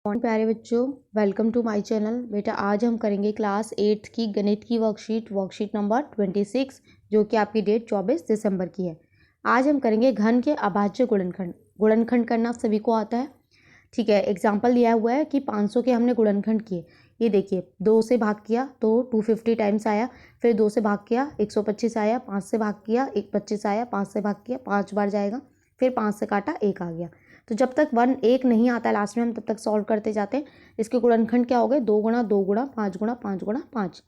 प्यारे बच्चों, welcome to my channel. बेटा आज हम करेंगे क्लास 8 की गणित की वर्कशीट नंबर 26, जो कि आपकी डेट 24 दिसंबर की है। आज हम करेंगे घन के अभाज्य गुणनखंड। गुणनखंड करना सभी को आता है, ठीक है। एग्जाम्पल दिया हुआ है कि 500 के हमने गुणनखंड किए। ये देखिए, 2 से भाग किया तो 250 टाइम्स आया, फिर 2 से भाग किया 125 आया, 5 से भाग किया 25 आया, 5 से भाग किया 5 बार जाएगा, फिर 5 से काटा 1 आ गया। तो जब तक 1 नहीं आता लास्ट में हम तब तक सॉल्व करते जाते हैं। इसके गुणनखंड क्या हो गए? 2 गुणा 2 गुणा 5 गुणा 5 गुणा 5।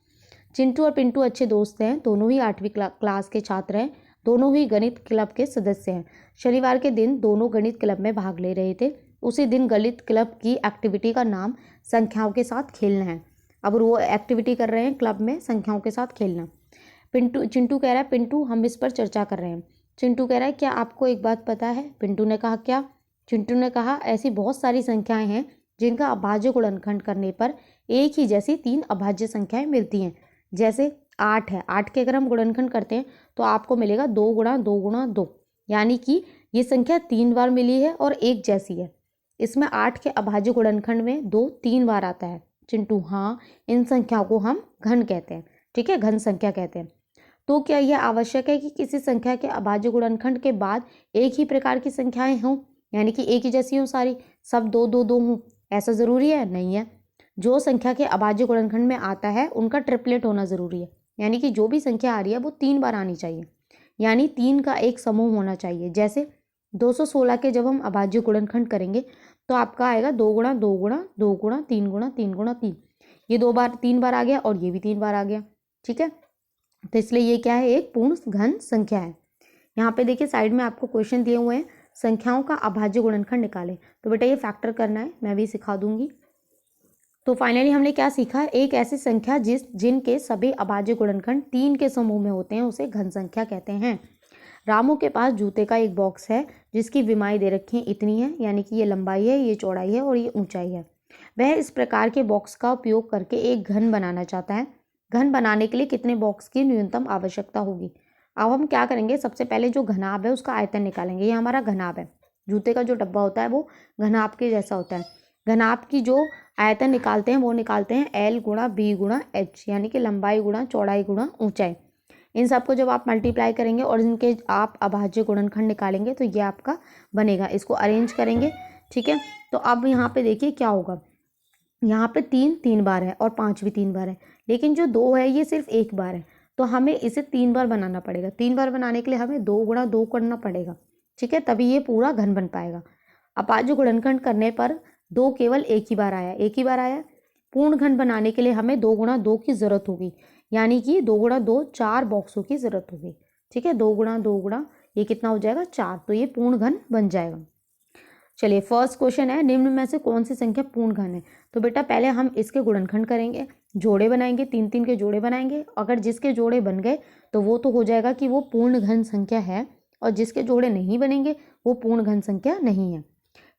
चिंटू और पिंटू अच्छे दोस्त हैं, दोनों ही 8वीं क्लास के छात्र हैं, दोनों ही गणित क्लब के सदस्य हैं। शनिवार के दिन दोनों गणित क्लब में भाग ले रहे थे। उसी दिन गणित क्लब की एक्टिविटी का नाम संख्याओं के साथ खेलना है। अब वो एक्टिविटी कर रहे हैं क्लब में संख्याओं के साथ खेलना। चिंटू कह रहा है, पिंटू हम इस पर चर्चा कर रहे हैं। चिंटू कह रहा है, क्या आपको एक बात पता है? पिंटू ने कहा, क्या? चिंटू ने कहा, ऐसी बहुत सारी संख्याएं हैं जिनका अभाज्य गुणनखंड करने पर एक ही जैसी 3 अभाज्य संख्याएं मिलती हैं। जैसे 8 है, 8 के अगर हम गुणनखंड करते हैं तो आपको मिलेगा 2 गुणा 2 गुणा 2, यानी कि ये संख्या 3 बार मिली है और एक जैसी है। इसमें 8 के अभाज्य गुणनखंड में 2 3 बार आता है। चिंटू, हाँ, इन संख्याओं को हम घन कहते हैं, ठीक है, घन संख्या कहते हैं। तो क्या यह आवश्यक है कि किसी संख्या के अभाज्य गुणनखंड के बाद एक ही प्रकार की संख्याएं हों, यानी कि एक ही जैसी हों सारी, सब 2 2 2 हों? ऐसा ज़रूरी है? नहीं है। जो संख्या के अभाज्य गुणनखंड में आता है उनका ट्रिपलेट होना ज़रूरी है, यानी कि जो भी संख्या आ रही है वो 3 बार आनी चाहिए, यानी 3 का एक समूह होना चाहिए। जैसे 216 के जब हम अभाज्य गुणनखंड करेंगे तो आपका आएगा 2 गुणा 2 गुणा 2 गुणा 3 गुणा 3 गुणा 3। ये 3 बार आ गया और ये भी 3 बार आ गया, ठीक है। तो इसलिए ये क्या है? एक पूर्ण घन संख्या है। यहाँ पे देखिए साइड में आपको क्वेश्चन दिए हुए हैं, संख्याओं का अभाज्य गुणनखंड निकालें। तो बेटा ये फैक्टर करना है, मैं भी सिखा दूंगी। तो फाइनली हमने क्या सीखा? एक ऐसी संख्या जिनके सभी अभाज्य गुणनखंड 3 के समूह में होते हैं उसे घन संख्या कहते हैं। रामू के पास जूते का एक बॉक्स है जिसकी विमाई दे रखी है, इतनी है, यानी कि ये लंबाई है, ये चौड़ाई है और ये ऊंचाई है। वह इस प्रकार के बॉक्स का उपयोग करके एक घन बनाना चाहता है। घन बनाने के लिए कितने बॉक्स की न्यूनतम आवश्यकता होगी? अब हम क्या करेंगे, सबसे पहले जो घनाभ है उसका आयतन निकालेंगे। ये हमारा घनाभ है, जूते का जो डब्बा होता है वो घनाभ के जैसा होता है। घनाभ की जो आयतन निकालते हैं वो निकालते हैं L गुणा B गुणा H, यानी कि लंबाई गुणा चौड़ाई गुणा ऊंचाई। इन सबको जब आप मल्टीप्लाई करेंगे और इनके आप अभाज्य गुणनखंड निकालेंगे तो ये आपका बनेगा। इसको अरेंज करेंगे, ठीक है। तो अब यहाँ पे देखिए क्या होगा, यहाँ पे 3 बार है और 5 भी 3 बार है, लेकिन जो 2 है ये सिर्फ 1 बार है। तो हमें इसे 3 बार बनाना पड़ेगा। 3 बार बनाने के लिए हमें 2 गुणा 2 करना पड़ेगा, ठीक है, तभी ये पूरा घन बन पाएगा। अभाज्य गुणनखंड करने पर 2 केवल एक ही बार आया, एक ही बार आया। पूर्ण घन बनाने के लिए हमें 2 गुणा 2 की जरूरत होगी, यानी कि 2 गुणा 2 4 बॉक्सों की जरूरत होगी, ठीक है। 2 गुणा 2 गुणा ये कितना हो जाएगा? 4, तो ये पूर्ण घन बन जाएगा। चलिए फर्स्ट क्वेश्चन है, निम्न में से कौन सी संख्या पूर्ण घन है? तो बेटा पहले हम इसके गुणनखंड करेंगे, जोड़े बनाएंगे, 3 3 के जोड़े बनाएंगे। अगर जिसके जोड़े बन गए तो वो तो हो जाएगा कि वो पूर्ण घन संख्या है, और जिसके जोड़े नहीं बनेंगे वो पूर्ण घन संख्या नहीं है।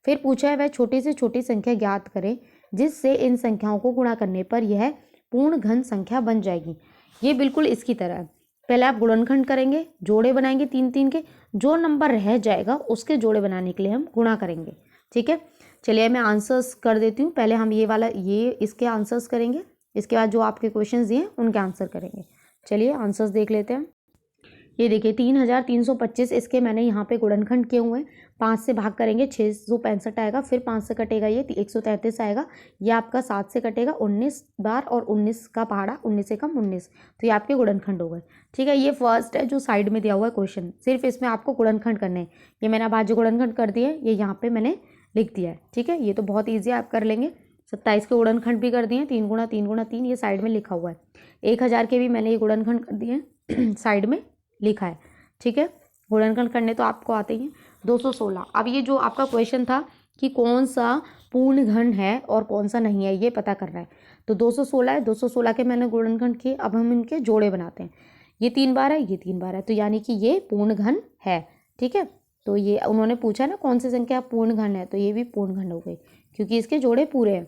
फिर पूछा है, वह छोटी से छोटी संख्या ज्ञात करें जिससे इन संख्याओं को गुणा करने पर यह पूर्ण घन संख्या बन जाएगी। ये बिल्कुल इसकी तरह है। पहले आप गुणनखंड करेंगे, जोड़े बनाएंगे 3 3 के, जो नंबर रह जाएगा उसके जोड़े बनाने के लिए हम गुणा करेंगे, ठीक है। चलिए मैं आंसर्स कर देती हूँ। पहले हम ये इसके आंसर्स करेंगे, इसके बाद जो आपके क्वेश्चन दिए उनके आंसर करेंगे। चलिए आंसर्स देख लेते हैं। ये देखिए 3325 इसके मैंने यहाँ पे गुणनखंड किए हुए हैं। 5 से भाग करेंगे 665 आएगा, फिर 5 से कटेगा ये 133 आएगा, ये आपका 7 से कटेगा 19 बार, और 19 का पहाड़ा 19 से कम 19, तो ये आपके गुणनखंड हो गए, ठीक है। ये फर्स्ट है जो साइड में दिया हुआ है क्वेश्चन, सिर्फ इसमें आपको गुणनखंड करने हैं। ये मैंने अभाज्य गुणनखंड कर दिए, ये यहाँ पे मैंने लिख दिया है, ठीक है। ये तो बहुत ईजी है, आप कर लेंगे। 27 के गुणनखंड भी कर दिए, 3 गुणा 3 गुणा 3, ये साइड में लिखा हुआ है। 1000 के भी मैंने ये गुणनखंड कर दिए साइड में लिखा है, ठीक है। गुणनखंड करने तो आपको आते ही हैं। 216, अब ये जो आपका क्वेश्चन था कि कौन सा पूर्ण घन है और कौन सा नहीं है ये पता करना है। तो 216 है, 216 के मैंने गुणनखंड किए, अब हम इनके जोड़े बनाते हैं। ये 3 बार है, ये 3 बार है, तो यानी कि ये पूर्ण घन है, ठीक है। तो ये उन्होंने पूछा ना कौन सी संख्या पूर्ण घन है, तो ये भी पूर्ण घन हो गई क्योंकि इसके जोड़े पूरे हैं।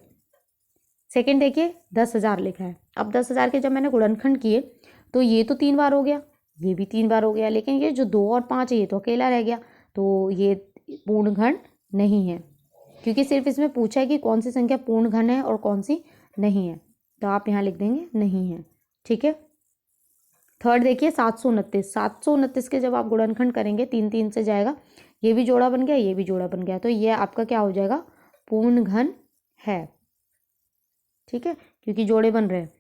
सेकेंड देखिए 10,000 लिखा है। अब 10,000 के जब मैंने गुणनखंड किए तो ये तो 3 बार हो गया, ये भी 3 बार हो गया, लेकिन ये जो 2 और 5 है ये तो अकेला रह गया, तो ये पूर्ण घन नहीं है। क्योंकि सिर्फ इसमें पूछा है कि कौन सी संख्या पूर्ण घन है और कौन सी नहीं है, तो आप यहाँ लिख देंगे नहीं है। ठीक है। थर्ड देखिए 729। 729 के जब आप गुणनखंड करेंगे 3 3 से जाएगा, ये भी जोड़ा बन गया, ये भी जोड़ा बन गया, तो ये आपका क्या हो जाएगा, पूर्ण घन है। ठीक है, क्योंकि जोड़े बन रहे हैं।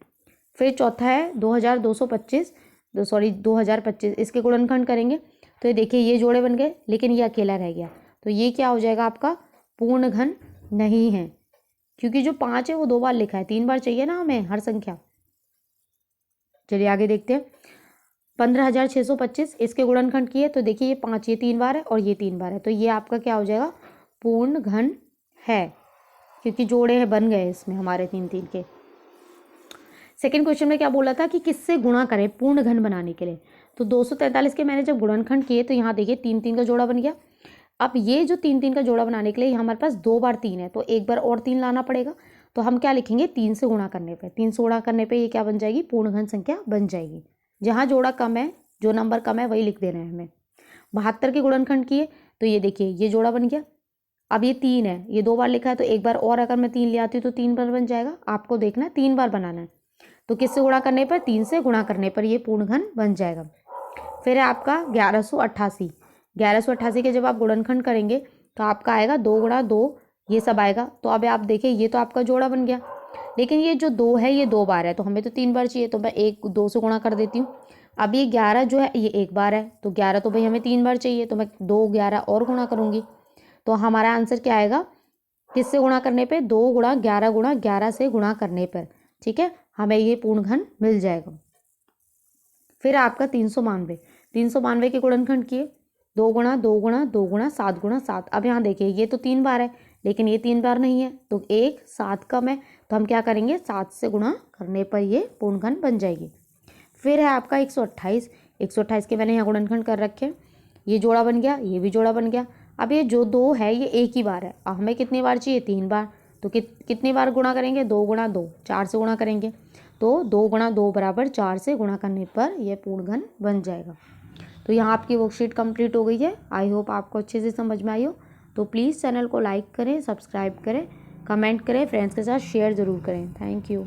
फिर चौथा है 2225, 2025, इसके गुणनखंड करेंगे तो ये देखिए ये जोड़े बन गए, लेकिन ये अकेला रह गया, तो ये क्या हो जाएगा आपका पूर्ण घन नहीं है, क्योंकि जो 5 है वो 2 बार लिखा है, 3 बार चाहिए ना हमें हर संख्या। चलिए आगे देखते हैं। 15625, इसके गुणनखंड किए तो देखिए ये 5, ये 3 बार है और ये 3 बार है, तो ये आपका क्या हो जाएगा, पूर्ण घन है, क्योंकि जोड़े हैं बन गए इसमें हमारे 3 3 के। सेकंड क्वेश्चन में क्या बोला था कि किससे गुणा करें पूर्ण घन बनाने के लिए, तो 243 के मैंने जब गुणनखंड किए तो यहाँ देखिए 3 3 का जोड़ा बन गया। अब ये जो 3 3 का जोड़ा बनाने के लिए हमारे पास 2 बार 3 है, तो एक बार और 3 लाना पड़ेगा, तो हम क्या लिखेंगे, 3 से गुणा करने पे, 3 से गुणा करने पे ये क्या बन जाएगी, पूर्ण घन संख्या बन जाएगी। जहाँ जोड़ा कम है, जो नंबर कम है वही लिख देना है हमें। 72 के गुणनखंड किए तो ये देखिए ये जोड़ा बन गया। अब ये 3 है, ये 2 बार लिखा है, तो एक बार और अगर मैं 3 ले आती हूँ तो 3 बार बन जाएगा, आपको देखना है 3 बार बनाना है, तो किससे गुणा करने पर, 3 से गुणा करने पर ये पूर्ण घन बन जाएगा। फिर है आपका 1188। 1188 के जब आप गुणनखंड करेंगे तो आपका आएगा 2 गुणा 2, ये सब आएगा। तो अब आप देखिए ये तो आपका जोड़ा बन गया, लेकिन ये जो 2 है ये 2 बार है, तो हमें तो 3 बार चाहिए, तो मैं 2 से गुणा कर देती हूँ। अब ये 11 जो है ये 1 बार है, तो 11 तो भाई हमें 3 बार चाहिए, तो मैं 2 11 और गुणा करूँगी, तो हमारा आंसर क्या आएगा, किससे गुणा करने पे, 2 गुणा 11 से गुणा करने पर। ठीक है, हमें ये पूर्ण घन मिल जाएगा। फिर आपका 392। 392 के गुणनखंड किए, 2 गुणा 2 गुणा 2 गुणा 7 गुणा 7। अब यहाँ देखिए ये तो 3 बार है, लेकिन ये 3 बार नहीं है, तो 1 7 कम है, तो हम क्या करेंगे, 7 से गुणा करने पर ये पूर्ण घन बन जाएगी। फिर है आपका 128। 128 के मैंने यहाँ गुणनखंड कर रखे, ये जोड़ा बन गया, ये भी जोड़ा बन गया। अब ये जो 2 है ये एक ही बार है, अब हमें कितनी बार चाहिए, 3 बार, तो कितनी बार गुणा करेंगे, 2 गुणा 2, 4 से गुणा करेंगे, तो 2 गुणा 2 बराबर 4 से गुणा करने पर यह पूर्ण घन बन जाएगा। तो यहाँ आपकी वर्कशीट कंप्लीट हो गई है। आई होप आपको अच्छे से समझ में आई हो। तो प्लीज़ चैनल को लाइक करें, सब्सक्राइब करें, कमेंट करें, फ्रेंड्स के साथ शेयर ज़रूर करें। Thank you.